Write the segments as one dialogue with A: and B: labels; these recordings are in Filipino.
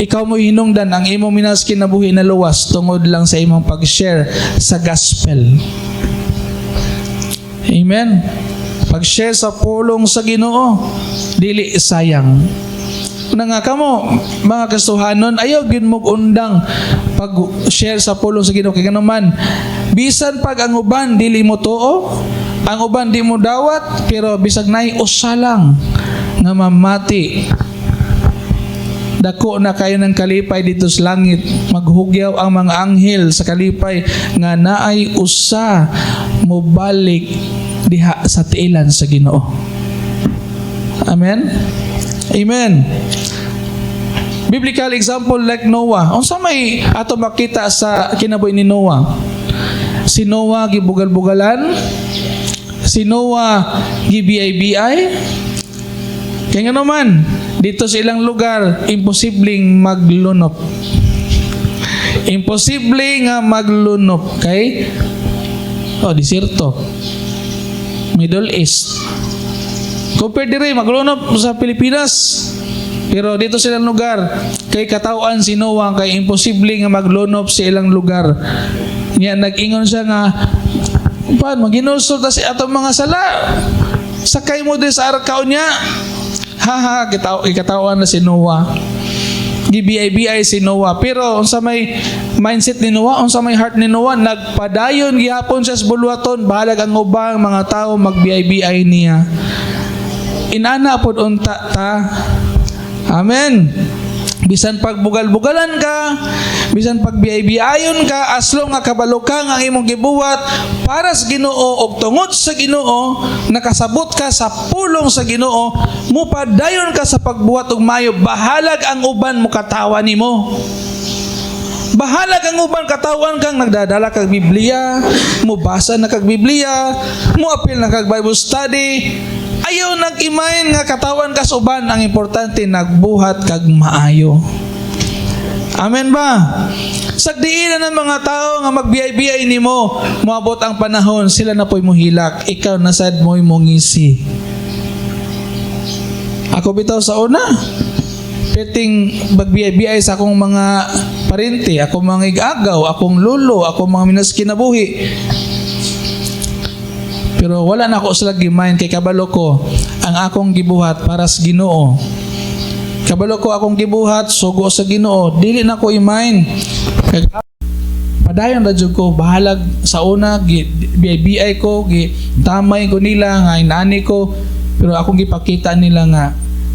A: ikaw mo hinungdan ang imong minas kinabuhi na luwas tungod lang sa imong pag-share sa gospel. Amen. Pag-share sa pulong sa Ginoo, dili sayang. Una nga kamo, mga kasuhanon, ayaw gyud mo undang pag-share sa pulong sa Ginoo. Kaya naman, bisan pag ang uban dili mo tuo, ang uban di mo dawat, pero bisag nay usa lang nga mamati. Dako na kayo ng kalipay dito sa langit, maghugyaw ang mga anghel sa kalipay nga naay usa mo balik diha sa tiilan sa Ginoo. Amen. Amen. Biblical example like Noah. Unsa may ato makita sa kinabuhi ni Noah? Si Noah gibugal-bugalan, si Noah gibiay-biay. Kaya nga naman, dito sa ilang lugar, imposibleng maglunop. Imposible nga maglunop. Okay? Desierto. Middle East. Compare dire, maglunop sa Pilipinas. Pero dito sa ilang lugar, kay katawan si Noah, kay imposible nga maglunop sa ilang lugar. Niya, nag-ingon siya nga, paano, maginulsol ta si atong mga sala. Sakay mo din sa arkaw niya. Haha, ikatawan na si Noah. Gibiay-biay si Noah. Pero unsa may mindset ni Noah, unsa may heart ni Noah, nagpadayon gihapon siya sa bulwaton, bahalag ang ubang mga tao magbiay-biay niya. Inana pod unta ta. Amen. Bisan pagbugal-bugalan ka, bisan pagbiay-biayon ka, as long nga kabalo ka nga imong gibuhat para sa Ginoo og tungod sa Ginoo, nakasabot ka sa pulong sa Ginoo, mupadayon ka sa pagbuhat og mayo, bahalag ang uban mo katawa nimo. Bahalag ang uban katawan kang nagdadala kag Biblia, mubasa na kag Biblia, muapil na kag Bible study. Ayaw nag-imayin nga katawan ka sa uban, ang importante nagbuhat kag maayo. Amen ba? Sagdiin na ng mga tao nga magbiyay-biyay nimo, moabot ang panahon, sila na po'y muhilak, ikaw nasad mo'y mongisi. Ako bitaw sa una, peting magbiyay-biyay sa akong mga parente, akong mga igagaw, akong lulo, akong mga minas kinabuhi. Pero wala na ako sila gimain, kay kabalo ko ang akong gibuhat para sa Ginoo. Kabalo ko akong gibuhat sugo sa Ginoo, dili na ko imain. Padayon ra jud ko, bahalag sa una biay ko, tamay ko nila nga inani ko, pero akong gipakita nila nga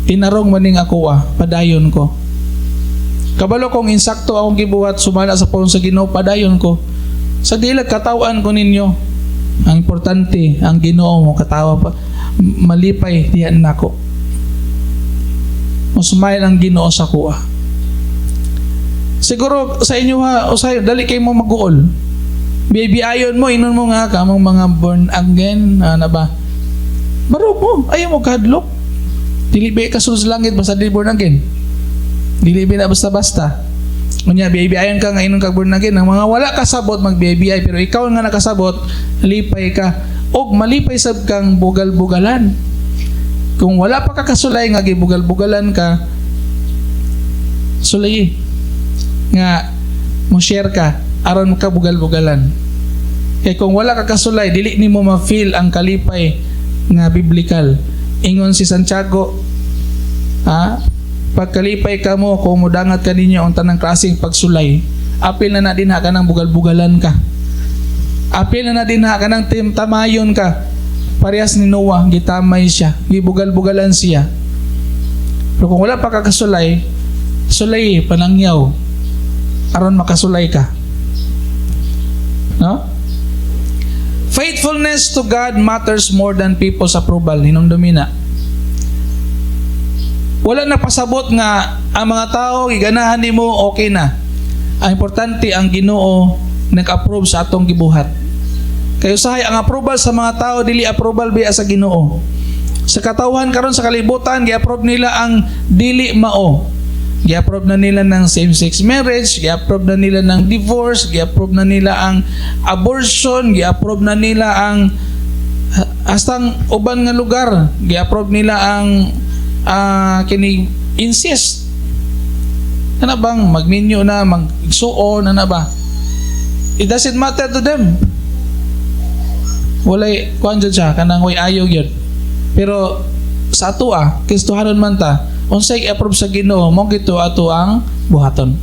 A: tinarong maning ako padayon ko. Kabalo kong insakto akong gibuhat sumala sa pulong sa Ginoo, padayon ko. Sa dili katawan ko ninyo. Ang importante, ang Ginoo mo katawa pa, malipay diyan nako. Musmail ang Ginoo sa kuha. Siguro sa inyo usayo dali kay mo mag-uol. Bibiayon mo, inon mo nga kamong mga born again, na ba? Baro mo, ayaw mo kahadlok. Dili ba kasunod sa langit basta di born again. Dili ba na basta-basta. Unya, biyabiayon ka nga inon kag born again. Ang mga wala kasabot magbiyabiyay, pero ikaw nga nakasabot, lipay ka. Og malipay sab kang bugal-bugalan. Kung wala pa ka kasulay nga gibugal-bugalan ka, sulay nga mo share ka aron ka bugal-bugalan. Kay kung wala ka kasulay, dili nimo ma-feel ang kalipay nga biblical. Ingon si Santiago, pagkalipay ka mo, kung mudangat ka ninyo ang tanang klaseng pagsulay, apil na din ka ng bugal-bugalan ka. Apil na din ka ng tamayon ka. Parehas ni Noah, gitamay siya, gibugal-bugalan siya. Pero kung wala pa kakasulay, sulay, panangyaw, aron makasulay ka. No? Faithfulness to God matters more than people's approval. Hinumdumina. Wala na pasabot nga ang mga tao giganahan nimo, okay na. Ang importante ang Ginoo nag-approve sa atong gibuhat. Kayo sahay ang approval sa mga tao dili approval biya sa Ginoo. Sa katawhan karon sa kalibutan gi-approve nila ang dili mao. Gi-approve na nila ng same-sex marriage, gi-approve na nila ng divorce, gi-approve na nila ang abortion, gi-approve na nila ang hastang uban nga lugar, gi-approve nila ang kini incest. Ano bang magminyo na, magsuon, ano ba? It doesn't matter to them. Walay, kuhan dyan siya, kanang way ayaw yun. Pero, sa ato Kristohanon man ta, unsay i-approve sa Ginoo, mo gito ato ang buhaton.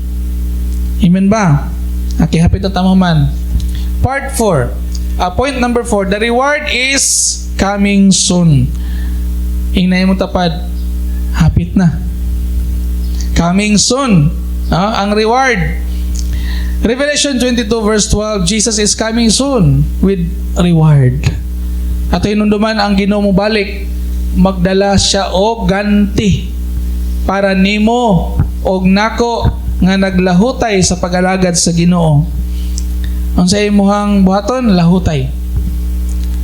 A: Amen ba? Okay, hapit na tamo man. Part 4. Point number 4. The reward is coming soon. Hinay mo tapad. Hapit na. Coming soon. Ang reward. Revelation 22 verse 12, Jesus is coming soon with reward. At hinunduman ang Ginoo mo balik, magdala siya og ganti para nimo og nako nga naglahutay sa pag-alagad sa Ginoo. Ang sa imuhang buhaton, lahutay.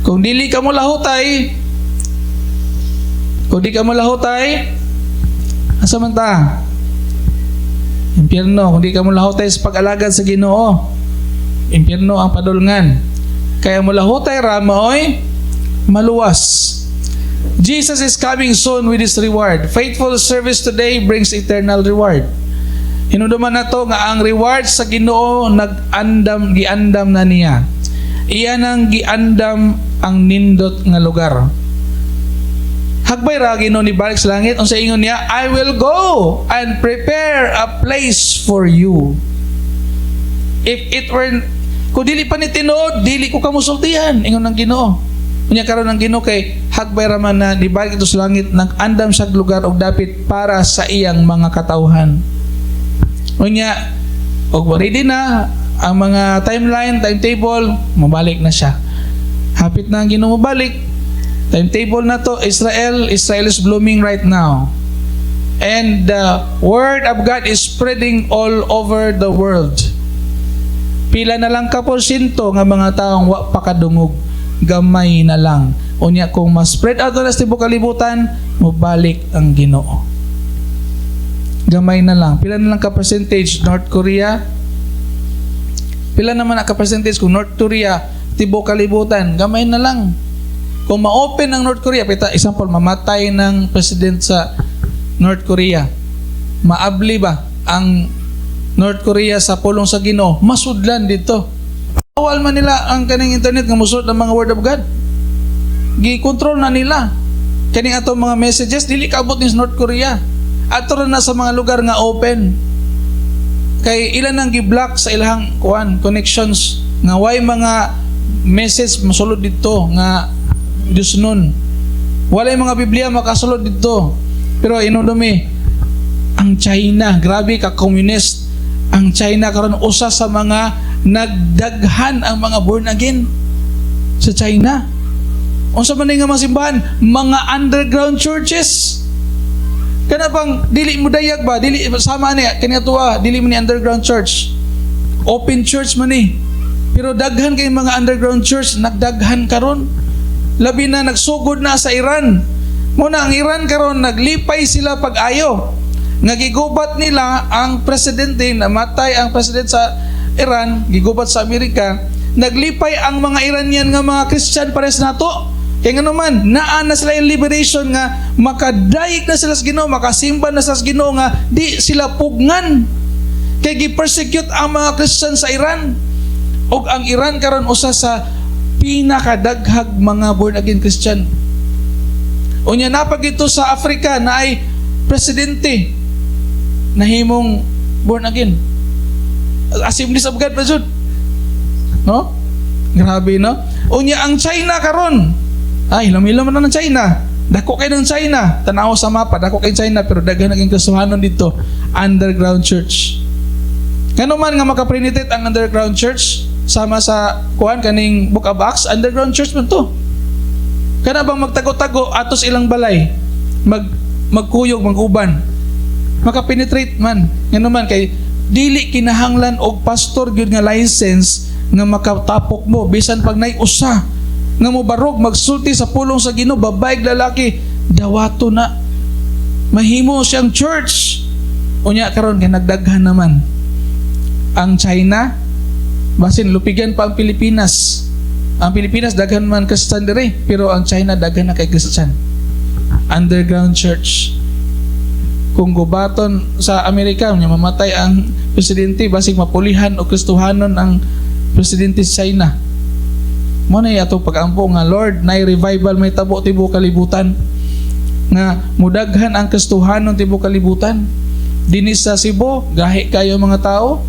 A: Kung di ka mo lahutay, asa man ta? Impyerno. Kung di ka mo lahutay sa pag-alagad sa Ginoo, impyerno ang padulngan. Kaya mo lahutay ramoy maluwas. Jesus is coming soon with His reward. Faithful service today brings eternal reward. Hinunduman na to nga ang reward sa Ginoo giandam na niya. Iyan ang giandam ang nindot nga lugar. Hagbay ra Ginoo ni balik sa langit, unsa ingon niya, I will go and prepare a place for you. If it were, kung dili pa ni tinuod, dili ko kamusultihan, ingon ng Ginoo. Unya karon ng Ginoo kay hagbay ra man na nibalik ito sa langit, nag-andam sa lugar og dapit para sa iyang mga katawhan. Unya, og ready na ang mga timeline, timetable, mabalik na siya. Hapit na ang Ginoo mabalik. Timetable na to, Israel is blooming right now. And the word of God is spreading all over the world. Pila na lang ka porsyento nga mga taong wa pa kadungog, gamay na lang. Unya kung ma-spread out na sa tibuok kalibutan, mabalik ang Ginoo. Gamay na lang. Pila na lang ka percentage North Korea? Pila naman ka percentage kung North Korea tibuok kalibutan? Gamay na lang. Kung ma-open ang North Korea, example, mamatay ng president sa North Korea, maabli ba ang North Korea sa pulong sa Ginoo? Masudlan dito. Awal man nila ang kaning internet nga musud ng mga word of God. Gi-control na nila. Kaning ato mga messages, dili kaabot ni North Korea. Ato na sa mga lugar nga open. Kay ilan ang gi-block sa ilahang connections nga way mga message masulod dito nga Diyos nun. Walay mga Biblia makasulod dito. Pero inudumi, ang China, grabe ka communist. Ang China karon usa sa mga nagdaghan ang mga born again sa China. Unsa man nga mga simbahan? Mga underground churches. Kana bang dili mo dayag ba? Dili sama ni kani atuwa, dili mo ni underground church. Open church man ni. Pero daghan kay mga underground church nagdaghan karon. Labi na nagsugod na sa Iran. Muna ang Iran karon naglipay sila pag-ayo. Nagigubat nila ang presidente, namatay ang president sa Iran, gigubat sa Amerika. Naglipay ang mga Iranian nga mga Christian pares nato. Kaya nga naman, naan na sila yung liberation nga makadayik na sila sa Ginoo, makasimba na sila sa Ginoo nga di sila pugnan. Kaya gi-persecute ang mga Christian sa Iran. Og ang Iran karon usa sa pinakadaghag mga born again Christian. Unya napag ito sa Africa na ay presidente nahimong born again. Assemblies of God pa jud. No? Grabe no? Unya ang China karon. Ay, hilom-hilom na ng China. Dako kay ng China. Tanaw sa mapa, dako kay China pero daghan naging kasuhanon dito. Underground church. Kano man nga makaprinitate ang underground church? Sama sa kuan kaning Book of Acts, underground church man to. Kana bang magtago-tago atos ilang balay, magkuyog, maguban, makapenetrate man. Ngano man kay dili kinahanglan og pastor gyud nga license nga makatapok mo bisan pag nay usa nga mo barog magsulti sa pulong sa Ginoo, babae lalaki, dawato na mahimo siyang church. Unya karon kay nagdaghan naman ang China. Basin lupigan pa ang Pilipinas. Ang Pilipinas daghan man Christian dire, pero ang China daghan na kay Christian. Underground church. kung gubaton sa Amerika nya mamatay ang presidente basig mapulihan o Kristohanon ang presidente sa China. Mo na ato pagampo nga Lord nay revival may tabo tibuok kalibutan nga mudaghan ang Kristohanon tibuok kalibutan. Dinhi sa Cebu gahi kayo mga tao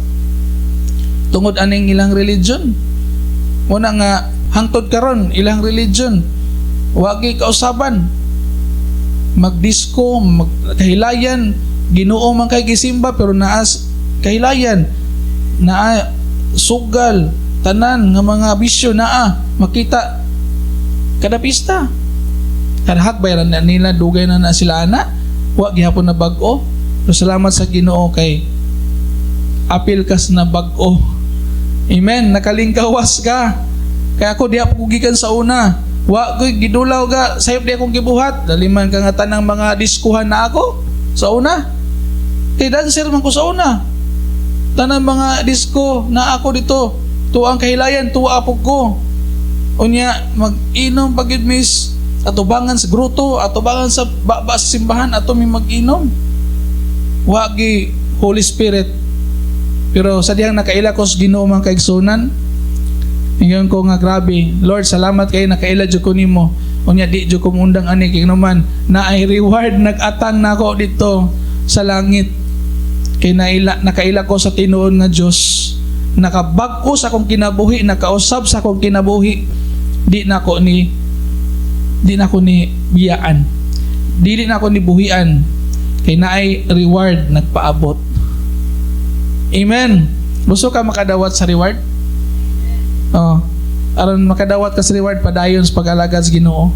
A: tungod aning ilang religion. Muna nga hangtod karon ilang religion wagi kausaban magdisko magkahilayan Ginoo man kay gisimba pero naas kahilayan naa sugal tanan nga mga bisyo naa makita kada pista kada hakbayan na nila dugay na sila ana wa gihapon na bag-o. Pero salamat sa Ginoo kay apil kas na bag-o. Amen. Nakalingkawas ka. Kaya ako di ako gikan sa una. Wa ko gidulaw ga sayop di akong gibuhat. Daliman ka nga tanang mga diskuhan na ako sa una. Kay dancer man ko sa una. Tanang mga disko na ako dito. Tuang kahilayan, tuwa po ko. Unya mag-inom pagid mis atubangan sa gruto, atubangan sa baba sa simbahan ato mi mag-inom. Wagi Holy Spirit. Pero sa diyang nakaila ko sa Ginoo man kaigsunan. Ingon ko nga grabe, Lord salamat kay nakaila jud ko nimo. Unya di jud ko mundang ani kay naman na ay reward nag-atang nako dito sa langit. Kay nakaila ko sa tinuod nga Dios. Nakabag-o sa akong kinabuhi, nakausab sa akong kinabuhi. Di na ko ni biyaan. Dili na ako ni buhian. Kay naay reward nagpaabot. Amen. Gusto ka makadawat sa reward? Oh. Aron makadawat ka sa reward padayon sa pag-alagad sa Ginoo.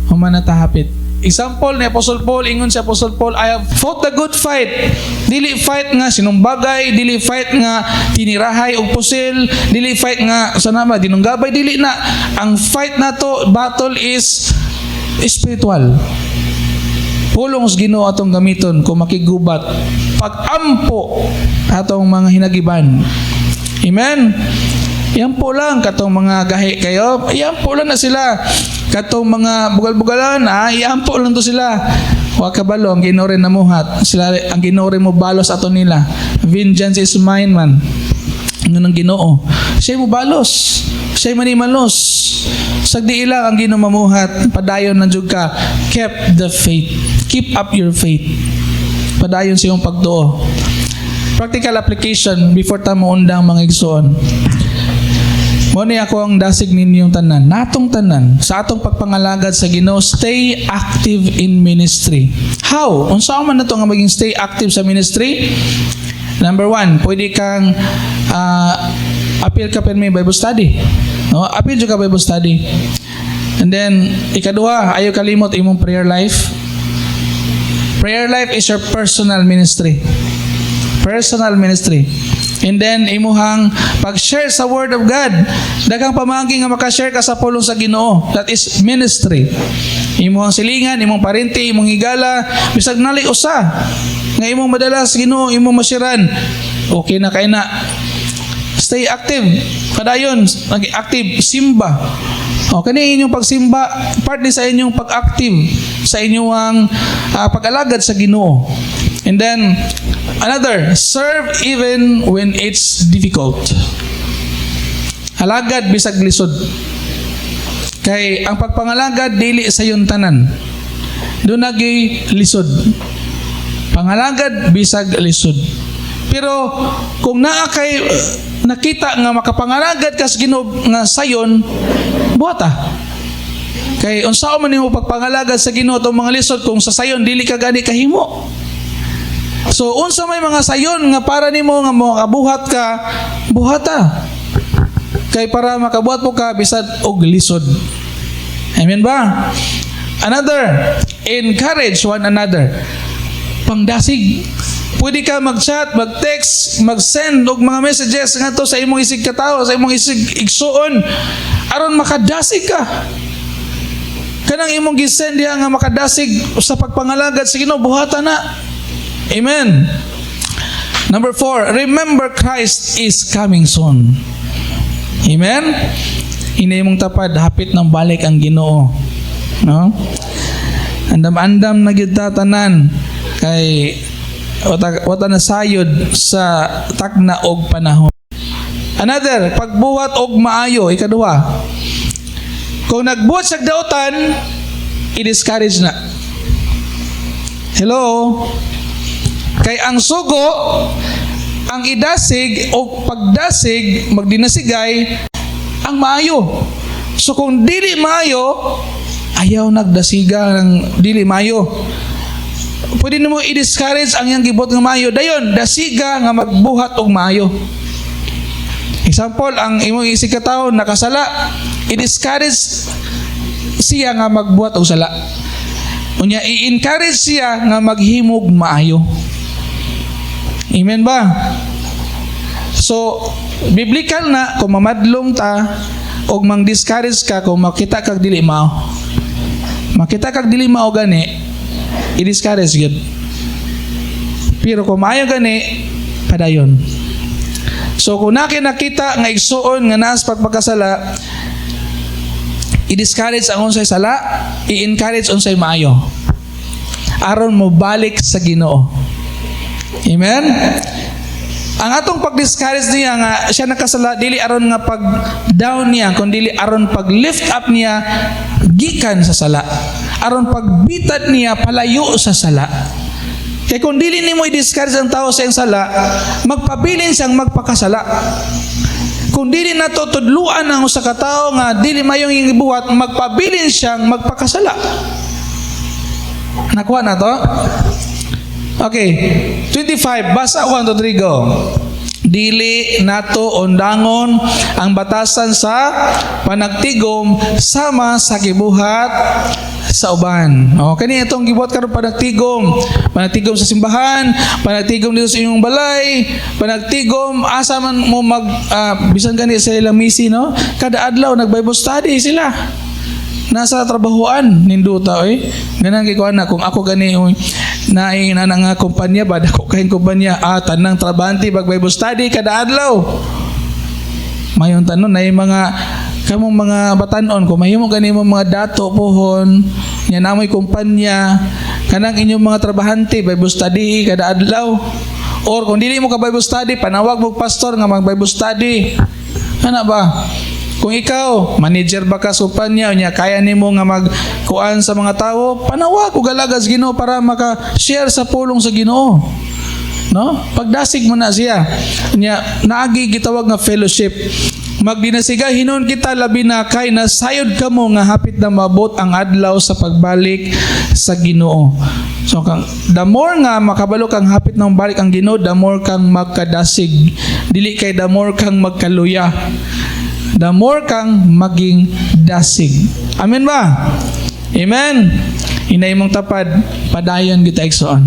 A: Human na tahapit. Example ni Apostle Paul, ingon si Apostle Paul, I have fought the good fight. Dili fight nga sinumbagay, dili fight nga tinirahay og pusil, dili fight nga sanama dinunggabay, dili na. Ang fight na to, battle is spiritual. Pulong sa Ginoo atong gamiton kung makigubat pag-ampo atong mga hinagiban. Amen. Iampo lang katong mga gahi kayo, iampo lang na sila. Katong mga bugal-bugalan, iampo lang to sila. Wa kabalo ang Ginoo rin namuhat. Sila ang Ginoo rin mo balos ato nila. Vengeance is mine man. Ano ng Ginoo? Siya mo balos. Siya manimalos. Sagdi ilang ang Ginoo mamuhat. Padayon na jud ka. Keep the faith. Keep up your faith. Padayon sa iyong pagtuo. Practical application before ta mo undang mga igsoon. Muna ako ang dasig ninyong tanan, natong tanan, sa atong pagpangalagad sa Ginoo, stay active in ministry. How? Unsa man nato nga maging stay active sa ministry? Number 1, pwede kang appeal ka permi Bible study. No? Appeal ka Bible study. And then, ikaduha, ayaw kalimot imong prayer life. Prayer life is your personal ministry. Personal ministry. And then, imuhang pag-share sa Word of God. Daghang pamangking nga makashare ka sa pulong sa Ginoo. That is ministry. Imuhang silingan, imong parinti, imong higala, bisag nali usa. Nga imong madala sa Ginoo, imong mashiran. Okay na kay na. Stay active. Padayon, active, simba. O, kani inyong pagsimba, part ni sa inyong pag-active sa inyong pag-alagad sa Ginoo. And then, another, serve even when it's difficult. Alagad bisag lisod. Kay ang pagpangalagad dili sa yung tanan. Doon nagi lisod. Pangalagad bisag lisod. Pero kung naa kay nakita nga makapangalagad ka sa Ginoo nga sayon, buhata. Kay unsa man nimo pagpangalagad sa Ginoo tong mga lisod kung sa sayon dili ka gani kahimo. So unsa may mga sayon nga para nimo nga makabuhat ka, buhata. Kay para makabuhat mo ka bisad og lisod. Amen ba? Another, encourage one another. Pangdasig. Pwede ka mag-chat, mag-text, mag-send og mga messages ngadto sa imong isig katao, sa imong isig igsuon aron makadasig ka. Kanang imong gisend diha nga makadasig sa pagpangalagad sa Ginoo, buhata na. Amen. Number 4, remember Christ is coming soon. Amen. Hinay mong tapad, hapit ng balik ang Ginoo. No? Andam-andam na gyud ta tanan. kay wata na sayod sa tagna og panahon. Another, pagbuhat og maayo, ikaduha. Kung nagbuhat sa dautan, i-discourage na. Hello? Kay ang sugo, ang idasig o pagdasig, magdinasigay, ang maayo. So kung dili maayo, ayaw nagdasiga ng dili maayo. Pwede nimo i-discourage ang iyang gibot nga maayo. Dayon, dasiga nga magbuhat og maayo. Example, ang imong isig ka tawo nakasala, i-discourage siya nga magbuhat og sala. Unya i-encourage siya nga maghimog maayo. Amen ba? So, biblical na kung mamadlong ta og mang-discourage ka kung makita kag dili mao. Makita kag dili mao gani, i-discourage gyud. Pero kung maayo gani, padayon. So kung nakita nga igsuon nga naas pagpakasala, i-discourage ang unsay sala, i-encourage unsay maayo. Aron mo balik sa Ginoo. Amen? Ang atong pag-discourage niya nga siya nakasala, dili aron nga pag-down niya, kundi aron pag-lift up niya gikan sa sala. Aron pagbitad niya palayo sa sala. Kaya kung dili nimo i-discourage ang tao sa iyang sala, magpabilin siyang magpakasala. Kung dili nato tudluan ang usa ka tawo nga dili mayong gibuhat, magpabilin siyang magpakasala. Nakuha na to? Okay. 25. Basa 1 to 3 go. Dili nato undangon ang batasan sa panagtigom sama sa gibuhat sa uban. Kani itong gibuhat karon panagtigom sa simbahan, panagtigom dito sa inyong balay, panagtigom asa man mo bisan gani sa ilang misi, no? Kada adlaw nag-Bible study sila. Nasa trabahoan ninduta ganang gikuan na kung ako gani naing na nga kumpanya ba dako kay kumpanya tanang trabahante bag Bible study kada adlaw. Mayon tanon na mga kamong mga batanon kung mahimo gani mo mga dato pohon nya namoy kumpanya kanang inyong mga trabahante Bible study kada adlaw. Or kung dili mo ka Bible study, panawag mo pastor nga mag Bible study. Ana ba? Kung ikaw, manager ba ka sa kumpanya, nya kaya nimo nga magkuan sa mga tao, panawag o galagas Ginoo para maka-share sa pulong sa Ginoo. No? Pagdasig mo na siya. Nya naagi gitawag nga fellowship. Magdinasiga hinon kita labi na kay nasayod kamo nga hapit na mabot ang adlaw sa pagbalik sa Ginoo. So the more nga makabalo kang hapit na balik ang Ginoo, the more kang magkadasig. Dili kay the more kang magkaluya. The more kang maging dasig. Amen ba? Amen. Inay mong tapad, padayon kita igsoon.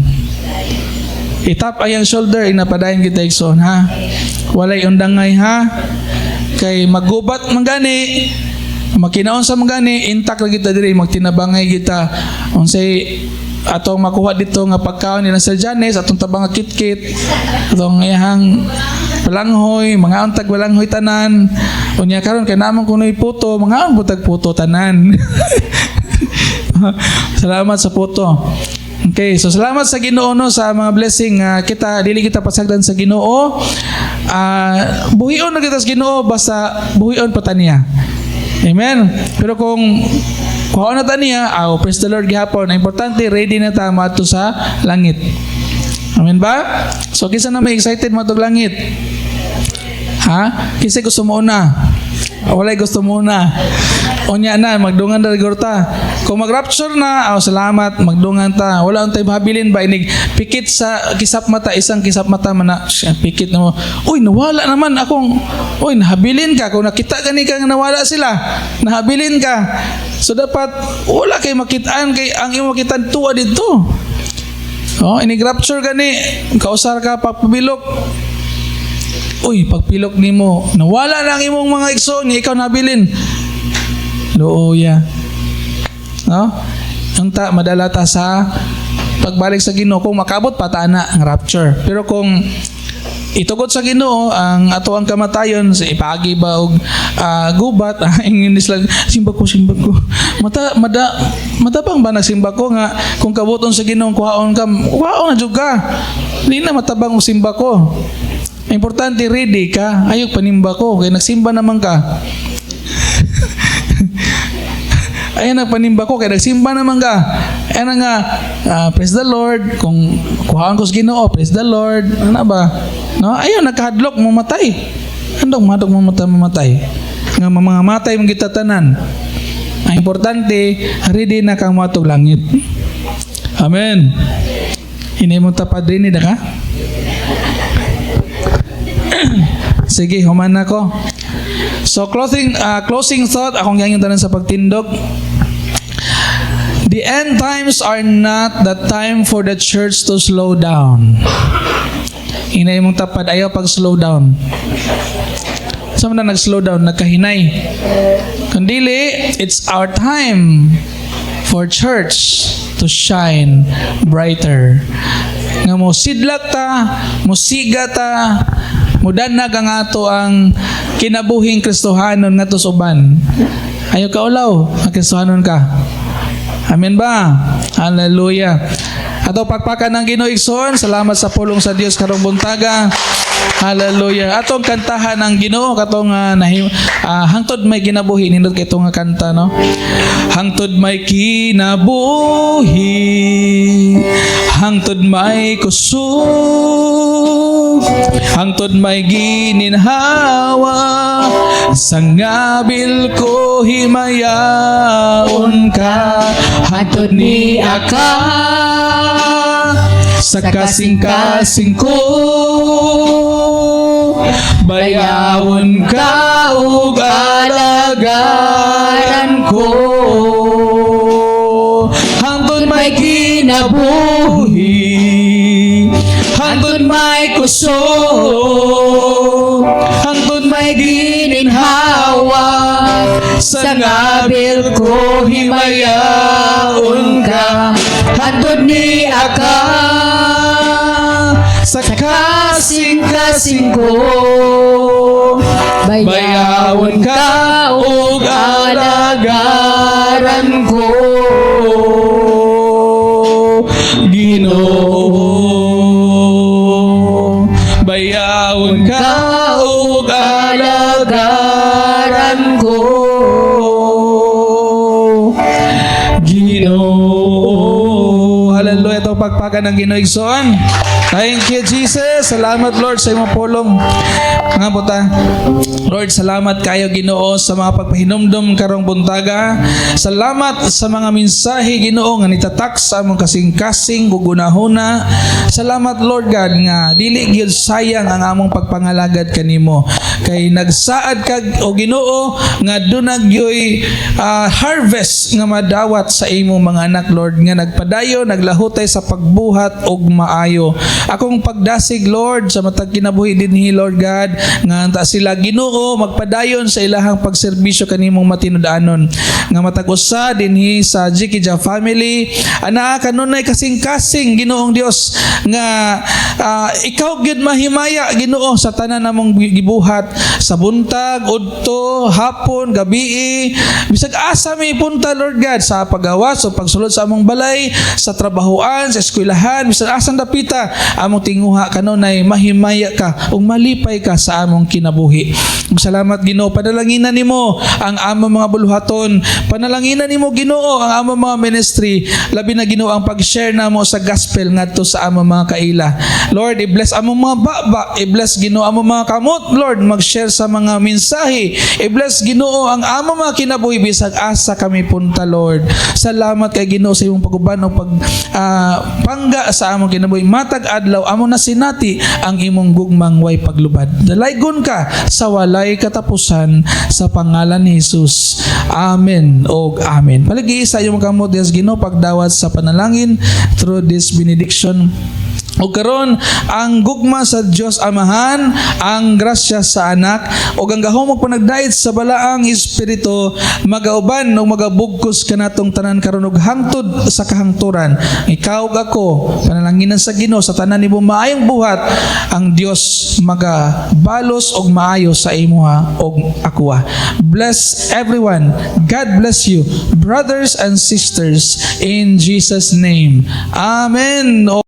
A: Itap ayang shoulder, inapadayon kita igsoon, ha? Walay undangay, ha? Kay magubat mangani, makinaon sa mangani, intak na kita diri, magtinabangay kita. Unsay atong makuha dito nga pagkaon ni Sir Janes, atong tabang nga kitkit, atong iyang balanghoy, mga untag balanghoy tanan. Unya karon kay namang kunoy puto, mga butag puto tanan. Salamat sa puto. Okay, so salamat sa Ginoo no sa mga blessing kita dili kita pasagdan sa Ginoo. Buhion na kita sa Ginoo basta buhion pa ta niya. Amen. Pero kung kuha na ta niya, praise the Lord gihapon. Importante ready na ta maadto sa langit. Amen ba? So kinsa na may excited matog langit? Ha? Kinsa gusto mo una? Walay gusto mo una. Unya na, magdungan na ta. Kung mag-rapture na, salamat, magdungan ta. Wala ang tayo habilin ba? Inig, pikit sa kisap mata, isang kisap mata man na, pikit na mo. Uy, nawala naman akong, nahabilin ka. Kung nakita gani ka nawala sila, nahabilin ka. So dapat, wala kayo makitaan, kay ang iyong makitaan tuwa dito. Inig-rapture gani, kausar ka, papabilok. Uy, pagpilok nimo, nawala na ang imong mga igsoon, ikaw nabilin. Looya. No? Unta madala ta sa pagbalik sa Ginoo kung makabot pa ta na ang rapture. Pero kung Itugod sa Ginoo ang ato ang kamatayon sa ipagi ba og gubat ang English lang simba ko matabang ba nagsimba ko nga kung kabuton sa Ginoo kuhaon na jud ka di na matabang og simba ko. Importante ready ka ayog panimba ko kay nagsimba naman ka. Ayan ang panimba ko, kaya nagsimba naman ka. Ayan nga, praise the Lord. Kung kuhaan ko sa Ginoo, praise the Lord. Ano ba? No? Ayun, nagkahadlok, mamatay. Andong mamatay. Nga mga matay mong gitatanan. Ang importante, ready na kang matog langit. Amen. Hindi mo tapad rin na ka? Sige, human na ko. So closing thought, akong ganyang tanan sa pagtindog. The end times are not the time for the church to slow down. Hinay mong tapad, ayaw pag slow down. Saan na nag-slow down? Nagkahinay. Kundili, it's our time for church to shine brighter. Nga mo sidlak ta, mo siga ta, mudanag ang ato ang kinabuhing Kristohanon nga tos uban. Ayaw ka ulaw, ang Kristohanon ka. Amen ba? Hallelujah. Ato pakpakan ng Ginoo igsoon. Salamat sa pulong sa Dios karong buntaga. Hallelujah. Atong kantahan ng Ginoo katong hangtod may kinabuhi nindot kay itong kanta no. Hangtod may kinabuhi, hangtod may kusog, hangtod may gininhawa, sangabil ko himayaon ka, hangtod ni aka sa kasing-kasing ko, bayawon ka ug alagaran ko, hangtod may kinabuhi, hangtod may kusog, hangtod may gininhawa, sa ngabil ko himayaon ka, hangtod ni aka sa kasing-kasing ko, bayawon ka ug alagaran ko, Ginoo. Bayawon ka ug alagaran ko, Ginoo. Hallelujah. Ito pagpakan ng Ginoo igsoon. Thank you, Jesus. Salamat, Lord, sa imong pulong. Mga buta. Lord, salamat kayo, Ginoo, sa mga pagpahinumdum karong buntaga. Salamat sa mga mensahe, Ginoo, nga nitatak sa among kasing-kasing gugunahuna. Salamat, Lord God, nga dili gyud sayang ang among pagpangalagad kanimo. Kay nagsaad kag o Ginoo nga dunag gyoy harvest nga madawat sa imong mga anak, Lord, nga nagpadayo, naglahutay sa pagbuhat og maayo. Akong pagdasig, Lord, sa matag kinabuhi dinhi, Lord God, nga anta sila Ginoo magpadayon sa ilahang pagserbisyo kanimong matinud-anon, nga matag usa dinhi sa Jikija family, ana kanunay kasing-kasing, Ginoong Dios, nga ikaw gyud mahimaya, Ginoo, sa tanan namong gibuhat sa buntag, udto, hapon, gabi, bisag asa mi punta, Lord God, sa paggawas o pagsulod sa among balay, sa trabahoan, sa eskwelahan, bisag asang dapita, among tinguha kanunay mahimaya ka ug malipay ka sa among kinabuhi. Salamat, Ginoo. Panalanginan nimo ang among mga buluhaton. Panalanginan nimo, Ginoo, ang among mga ministry. Labi na, Ginoo, ang pag-share namo sa gospel ngadto sa among mga kaila. Lord, i-bless among mga baba. I-bless, Ginoo, among mga kamot, Lord, mag-share sa mga mensahe. I-bless, Ginoo, ang among mga kinabuhi bisag asa kami punta, Lord. Salamat kay Ginoo sa imong paguban o pangga sa among kinabuhi. Matag adlaw amo na sinati ang imong gugmang way paglubad. Dalaygon ka sa walay katapusan sa pangalan ni Jesus. Amen o amen. Palagi isa yung kamot Ginoo pagdawat sa panalangin through this benediction. O karon ang gugma sa Dios Amahan, ang grasya sa Anak, o ang gahom panagdait sa balaang Espiritu, magauban o magabugkos kanatong tanan karon og hangtod sa kahangturan. Ikaw ug ako, panalanginan sa Ginoo sa tanan nimo maayong buhat, ang Dios magabalos og maayo sa imuha og akuha. Bless everyone. God bless you, brothers and sisters, in Jesus' name. Amen.